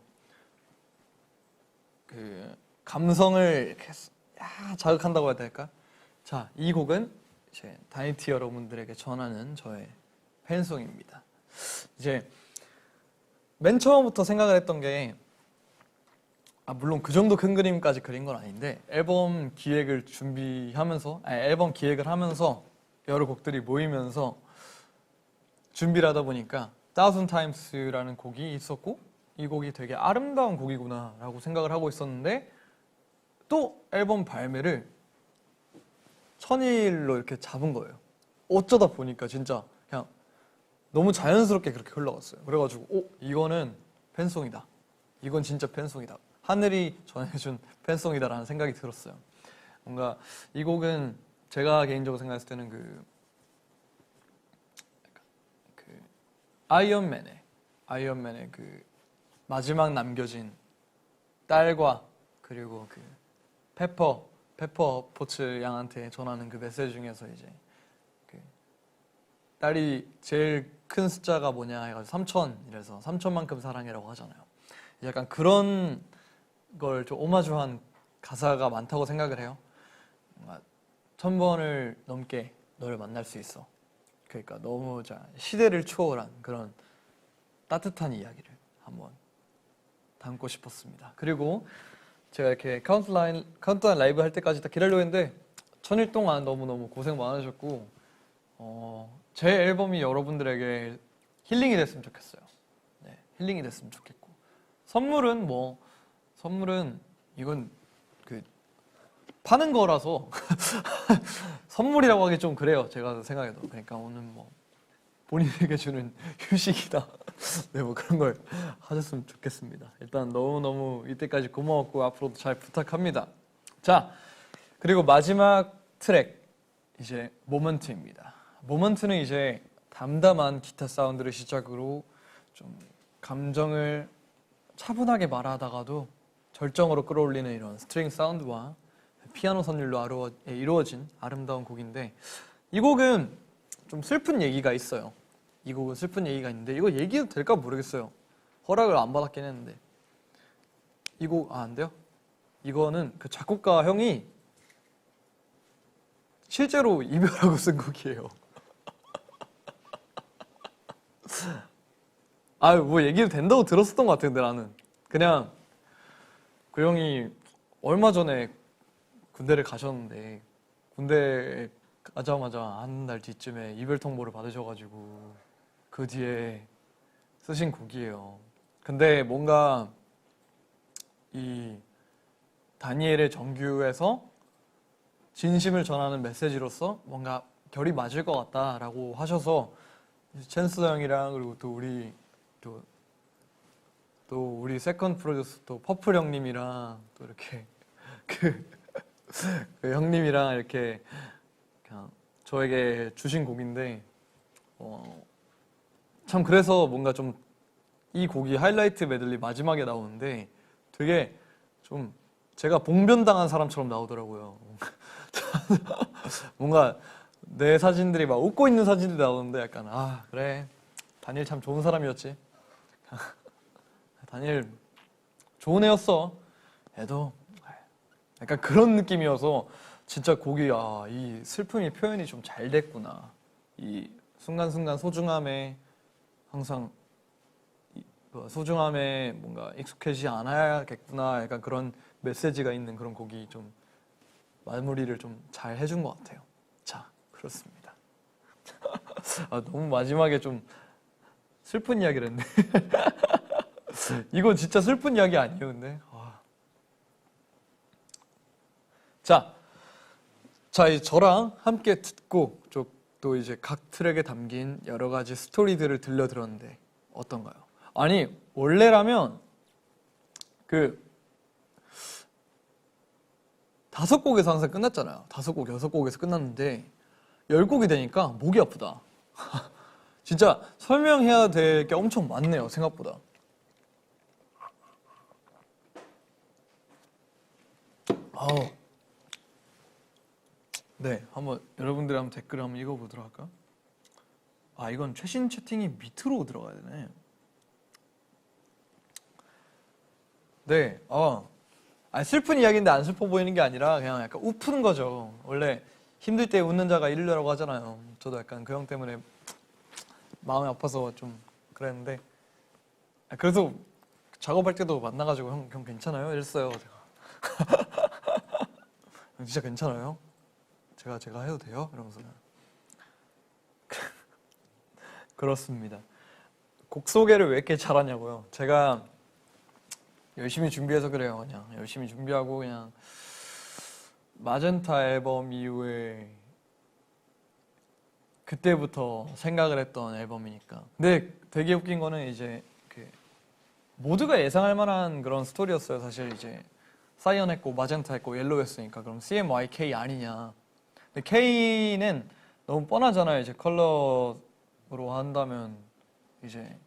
그 감성을 이렇게 자극한다고 해야 될까? 자, 이 곡은 이제 다이티 여러분들에게 전하는 저의 팬송입니다. 이제 맨 처음부터 생각을 했던 게 물론 그 정도 큰 그림까지 그린 건 아닌데 앨범 기획을 하면서 여러 곡들이 모이면서 준비를 하다 보니까 Thousand Times라는 곡이 있었고 이 곡이 되게 아름다운 곡이구나라고 생각을 하고 있었는데 또 앨범 발매를 천일로 이렇게 잡은 거예요. 어쩌다 보니까 진짜 그냥 너무 자연스럽게 그렇게 흘러갔어요. 그래가지고 이거는 팬송이다. 이건 진짜 팬송이다. 하늘이 전해준 팬송이다라는 생각이 들었어요. 뭔가 이 곡은 제가 개인적으로 생각했을 때는 그 아이언맨의 그 마지막 남겨진 딸과 그리고 그 페퍼 포츠 양한테 전하는 그 메시지 중에서 이제 그 딸이 제일 큰 숫자가 뭐냐 해가지고 3,000이래서 3,000만큼 사랑해라고 하잖아요. 약간 그런 걸 좀 오마주한 가사가 많다고 생각을 해요. 뭔가 1,000번을 넘게 너를 만날 수 있어. 그러니까 너무 시대를 초월한 그런 따뜻한 이야기를 한번 담고 싶었습니다. 그리고 제가 이렇게 카운트다운 라이브 할 때까지 다 기다리려고 했는데 천일 동안 너무너무 고생 많으셨고 제 앨범이 여러분들에게 힐링이 됐으면 좋겠어요. 네, 힐링이 됐으면 좋겠고 선물은 이건 그 파는 거라서 선물이라고 하기 좀 그래요. 제가 생각해도. 그러니까 오늘 뭐 본인에게 주는 휴식이다. 네, 뭐 그런 걸 하셨으면 좋겠습니다. 일단 너무너무 이때까지 고마웠고 앞으로도 잘 부탁합니다. 자, 그리고 마지막 트랙 이제 모먼트입니다. 모먼트는 이제 담담한 기타 사운드를 시작으로 좀 감정을 차분하게 말하다가도 절정으로 끌어올리는 이런 스트링 사운드와 피아노 선율로 이루어진 아름다운 곡인데 이 곡은 좀 슬픈 얘기가 있어요. 이 곡은 슬픈 얘기가 있는데 이거 얘기해도 될까 모르겠어요. 허락을 안 받았긴 했는데 이 곡 안 돼요? 이거는 그 작곡가 형이 실제로 이별하고 쓴 곡이에요. 뭐 얘기해도 된다고 들었었던 것 같은데 나는 그냥 그 형이 얼마 전에 군대를 가셨는데 군대 가자마자 한 달 뒤쯤에 이별 통보를 받으셔가지고 그 뒤에 쓰신 곡이에요. 근데 뭔가 이 다니엘의 정규에서 진심을 전하는 메시지로서 뭔가 결이 맞을 것 같다라고 하셔서 챈스 형이랑 그리고 또 우리 세컨드 프로듀서 또 퍼플 형님이랑 또 이렇게 그 형님이랑 이렇게 그냥 저에게 주신 곡인데 참 그래서 뭔가 좀 이 곡이 하이라이트 메들리 마지막에 나오는데 되게 좀 제가 봉변당한 사람처럼 나오더라고요. 뭔가 내 사진들이 막 웃고 있는 사진들이 나오는데 약간 그래 다니엘 참 좋은 사람이었지. 다니엘 좋은 애였어. 애도 약간 그런 느낌이어서 진짜 곡이 이 슬픔이 표현이 좀 잘 됐구나. 이 순간순간 소중함에 항상 소중함에 뭔가 익숙해지지 않아야겠구나. 약간 그런 메시지가 있는 그런 곡이 좀 마무리를 좀 잘 해준 것 같아요. 자, 그렇습니다. 너무 마지막에 좀 슬픈 이야기를 했네. 이거 진짜 슬픈 이야기 아니에요, 근데? 자, 저랑 함께 듣고 또 이제 각 트랙에 담긴 여러 가지 스토리들을 들려드렸는데 어떤가요? 아니, 원래라면 그 5곡에서 항상 끝났잖아요. 5곡, 6곡에서 끝났는데 10곡이 되니까 목이 아프다. 진짜 설명해야 될 게 엄청 많네요, 생각보다. 네, 여러분들이 한번 댓글을 한번 읽어보도록 할까? 이건 최신 채팅이 밑으로 들어가야 되네. 네, 슬픈 이야기인데 안 슬퍼 보이는 게 아니라 그냥 약간 우픈 거죠. 원래 힘들 때 웃는 자가 이르려라고 하잖아요. 저도 약간 그 형 때문에 마음이 아파서 좀 그랬는데 그래서 작업할 때도 만나가지고 형 괜찮아요? 이랬어요. 제가 진짜 괜찮아요? 제가 해도 돼요? 이러면서 그렇습니다. 곡 소개를 왜 이렇게 잘하냐고요? 제가 열심히 준비해서 그래요. 그냥 열심히 준비하고 그냥 마젠타 앨범 이후에 그때부터 생각을 했던 앨범이니까. 근데 되게 웃긴 거는 이제 그 모두가 예상할 만한 그런 스토리였어요. 사실 이제 사이언 했고 마젠타 했고 옐로우 했으니까 그럼 CMYK 아니냐. 근데 K는 너무 뻔하잖아요. 이제 컬러로 한다면 이제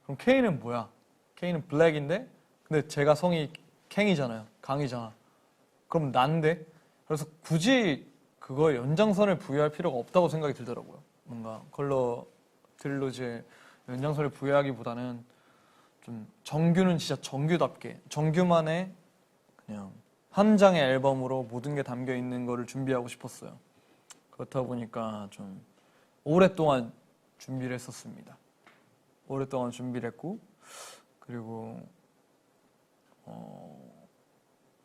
그럼 K는 뭐야? K는 블랙인데 근데 제가 성이 캥이잖아요. 강이잖아. 그럼 난데? 그래서 굳이 그거 연장선을 부여할 필요가 없다고 생각이 들더라고요. 뭔가 컬러 트릴로지에 연장선을 부여하기보다는 좀 정규는 진짜 정규답게 정규만의 그냥 한 장의 앨범으로 모든 게 담겨 있는 거를 준비하고 싶었어요. 그렇다 보니까 좀 오랫동안 준비를 했었습니다. 오랫동안 준비를 했고 그리고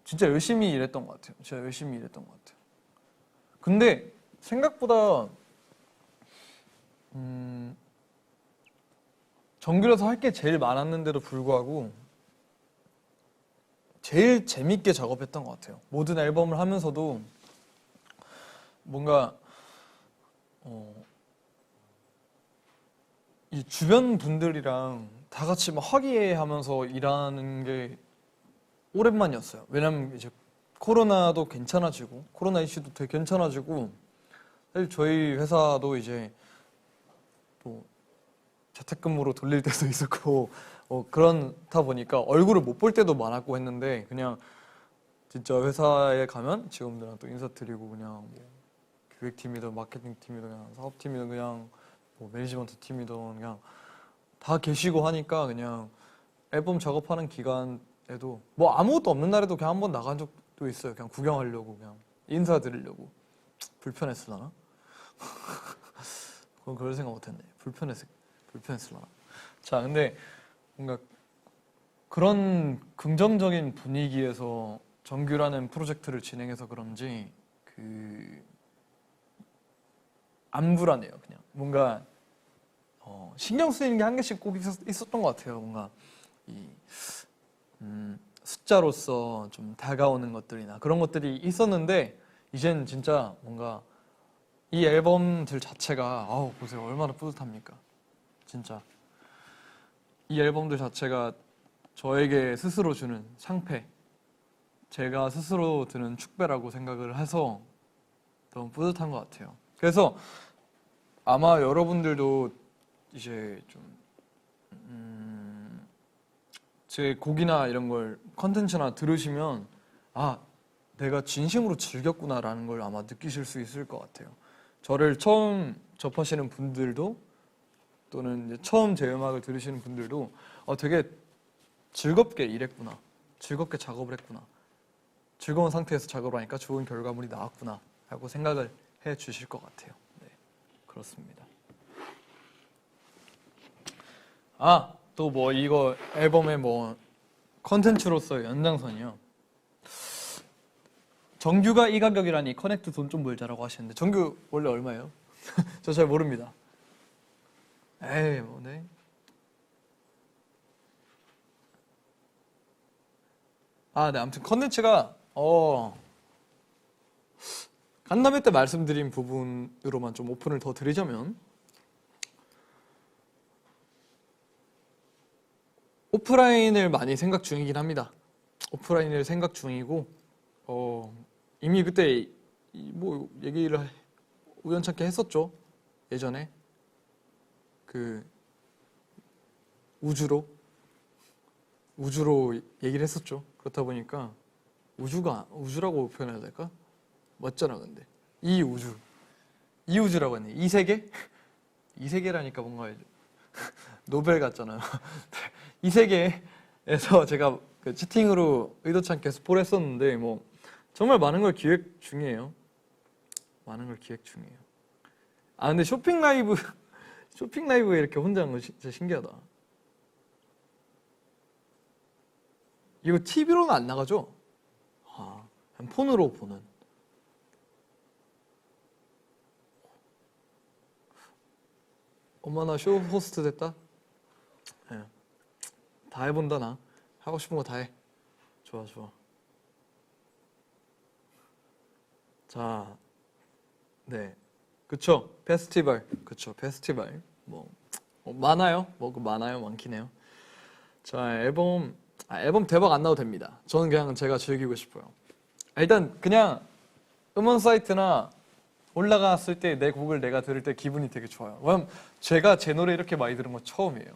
진짜 열심히 일했던 것 같아요. 진짜 열심히 일했던 것 같아요. 근데 생각보다 정규라서 할 게 제일 많았는데도 불구하고 제일 재밌게 작업했던 것 같아요. 모든 앨범을 하면서도 뭔가 이 주변 분들이랑 다 같이 막 화기애애하면서 일하는 게 오랜만이었어요. 왜냐면 이제 코로나도 괜찮아지고 코로나 이슈도 되게 괜찮아지고 사실 저희 회사도 이제 뭐 재택근무로 돌릴 때도 있었고 그렇다 보니까 얼굴을 못 볼 때도 많았고 했는데 그냥 진짜 회사에 가면 직원들한테 또 인사드리고 그냥 뭐 기획팀이든 마케팅 팀이든 그냥 사업팀이든 그냥 뭐 매니지먼트 팀이든 그냥 다 계시고 하니까 그냥 앨범 작업하는 기간에도 뭐 아무것도 없는 날에도 그냥 한번 나간 적도 있어요. 그냥 구경하려고 그냥 인사드리려고. 불편했으려나? 그건 그럴 생각 못했네. 불편했으려나? 자, 근데 뭔가 그런 긍정적인 분위기에서 정규라는 프로젝트를 진행해서 그런지 안 불안해요. 그냥 뭔가 신경 쓰이는 게 한 개씩 꼭 있었던 것 같아요. 뭔가 이 숫자로서 좀 다가오는 것들이나 그런 것들이 있었는데 이젠 진짜 뭔가 이 앨범들 자체가 아우 보세요 얼마나 뿌듯합니까? 진짜 이 앨범들 자체가 저에게 스스로 주는 상패, 제가 스스로 드는 축배라고 생각을 해서 너무 뿌듯한 것 같아요. 그래서 아마 여러분들도 이제 좀 제 곡이나 이런 걸 컨텐츠나 들으시면 아 내가 진심으로 즐겼구나라는 걸 아마 느끼실 수 있을 것 같아요. 저를 처음 접하시는 분들도 또는 이제 처음 제 음악을 들으시는 분들도 되게 즐겁게 일했구나, 즐겁게 작업을 했구나, 즐거운 상태에서 작업을 하니까 좋은 결과물이 나왔구나 라고 생각을 해 주실 것 같아요. 네, 그렇습니다. 또 뭐 이거 앨범의 뭐 컨텐츠로서의 연장선이요. 정규가 이 가격이라니 커넥트 돈 좀 벌자라고 하시는데 정규 원래 얼마예요? 저 잘 모릅니다. 에이 뭐네. 네 아무튼 컨텐츠가 간담회 때 말씀드린 부분으로만 좀 오픈을 더 드리자면 오프라인을 많이 생각 중이긴 합니다. 오프라인을 생각 중이고 이미 그때 뭐 얘기를 우연찮게 했었죠. 예전에 그 우주로 얘기를 했었죠. 그렇다 보니까 우주라고 표현해야 될까? 맞잖아. 근데 이 우주라고 했네. 이 세계? 이 세계라니까 뭔가 노벨 같잖아요. 이 세계에서 제가 그 채팅으로 의도치 않게 스포를 했었는데 뭐 정말 많은 걸 기획 중이에요. 많은 걸 기획 중이에요. 근데 쇼핑 라이브에 이렇게 혼자 한 거 진짜 신기하다. 이거 TV로는 안 나가죠? 그냥 폰으로 보는. 엄마 나 쇼 호스트 됐다. 예. 다 해본다 나. 하고 싶은 거 다 해. 좋아 좋아. 자, 네, 그쵸. 페스티벌, 그쵸. 페스티벌 뭐 많아요. 뭐 많아요, 많긴 해요. 자, 앨범 대박 안 나도 됩니다. 저는 그냥 제가 즐기고 싶어요. 일단 그냥 음원 사이트나 올라갔을 때 내 곡을 내가 들을 때 기분이 되게 좋아요. 왜냐면 제가 제 노래 이렇게 많이 들은 건 처음이에요.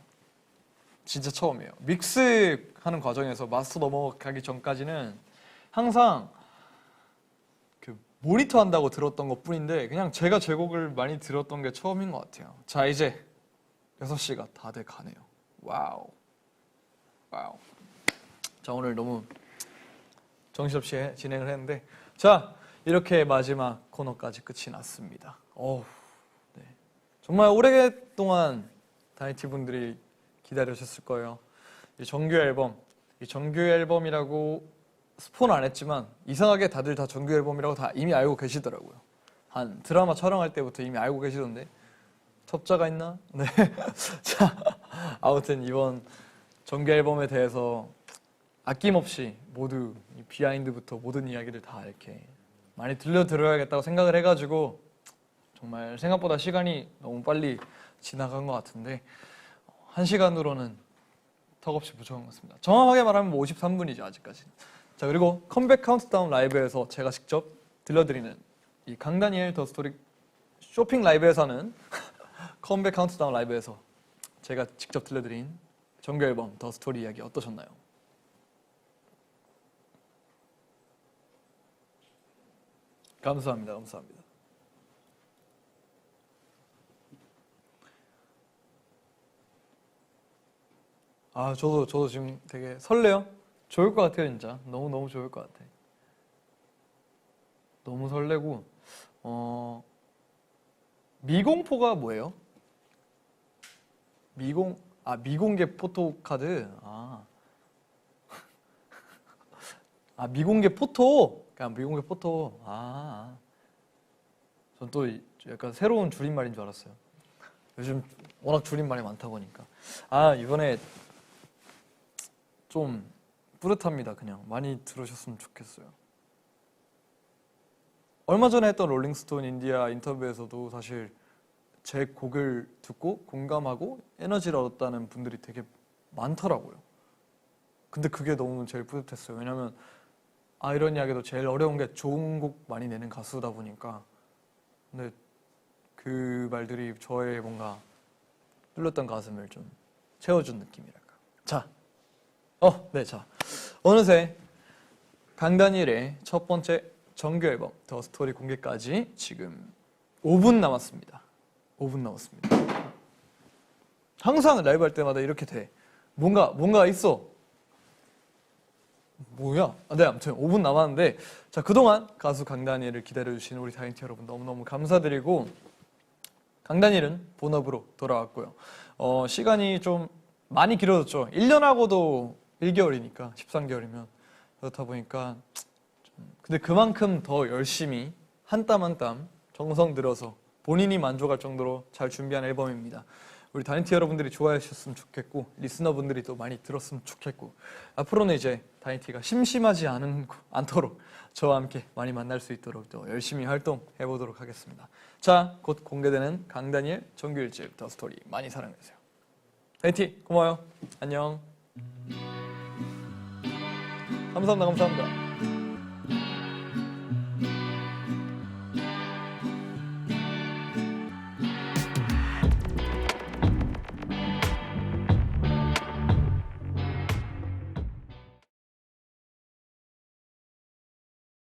진짜 처음이에요. 믹스하는 과정에서 마스터 넘어가기 전까지는 항상 그 모니터 한다고 들었던 것 뿐인데 그냥 제가 제 곡을 많이 들었던 게 처음인 것 같아요. 자, 이제 6시가 다 돼 가네요. 와우. 와우. 자, 오늘 너무 정신없이 진행을 했는데 자, 이렇게 마지막 코너까지 끝이 났습니다. 네. 정말 오랫동안 다이티 분들이 기다리셨을 거예요. 이 정규 앨범이라고 스폰 안 했지만 이상하게 다들 다 정규 앨범이라고 다 이미 알고 계시더라고요. 한 드라마 촬영할 때부터 이미 알고 계시던데 첩자가 있나? 네. 자, 아무튼 이번 정규 앨범에 대해서 아낌없이 모두 이 비하인드부터 모든 이야기를 다 이렇게 많이 들려드려야겠다고 생각을 해가지고 정말 생각보다 시간이 너무 빨리 지나간 것 같은데 1시간으로는 턱없이 부족한 것 같습니다. 정확하게 말하면 53분이죠 아직까지. 자, 그리고 컴백 카운트다운 라이브에서 제가 직접 들려드리는 이 강다니엘 더 스토리 쇼핑 라이브에서는 컴백 카운트다운 라이브에서 제가 직접 들려드린 정규 앨범 더 스토리 이야기 어떠셨나요? 감사합니다. 감사합니다. 아, 저도 지금 되게 설레요. 좋을 것 같아요, 진짜. 너무 좋을 것 같아. 너무 설레고 미공포가 뭐예요? 미공개 포토카드. 미공개 포토. 그냥 미공개 포토. 전 또 약간 새로운 줄임말인 줄 알았어요. 요즘 워낙 줄임말이 많다 보니까. 이번에 좀 뿌듯합니다. 그냥 많이 들으셨으면 좋겠어요. 얼마 전에 했던 롤링스톤 인디아 인터뷰에서도 사실 제 곡을 듣고 공감하고 에너지를 얻었다는 분들이 되게 많더라고요. 근데 그게 너무 제일 뿌듯했어요. 왜냐면 아이러니하게도 제일 어려운 게 좋은 곡 많이 내는 가수다 보니까. 근데 그 말들이 저의 뭔가 뚫렸던 가슴을 좀 채워준 느낌이랄까. 자, 네, 자, 어느새 강다니엘의 첫 번째 정규 앨범 더 스토리 공개까지 지금 5분 남았습니다. 5분 남았습니다. 항상 라이브 할 때마다 이렇게 돼. 뭔가 있어. 뭐야? 네, 아무튼 5분 남았는데 자, 그동안 가수 강다니엘을 기다려주신 우리 다이티 여러분 너무너무 감사드리고 강다니엘은 본업으로 돌아왔고요. 시간이 좀 많이 길어졌죠. 1년하고도 1개월이니까 13개월이면 그렇다 보니까 근데 그만큼 더 열심히 한 땀 한 땀 정성 들여서 본인이 만족할 정도로 잘 준비한 앨범입니다. 우리 다이티 여러분들이 좋아해 주셨으면 좋겠고 리스너분들이 또 많이 들었으면 좋겠고 앞으로는 이제 다이티가 심심하지 않도록 저와 함께 많이 만날 수 있도록 또 열심히 활동해 보도록 하겠습니다. 자, 곧 공개되는 강다니엘 정규 1집 더 스토리 많이 사랑해주세요. 다이티 고마워요. 안녕. 감사합니다.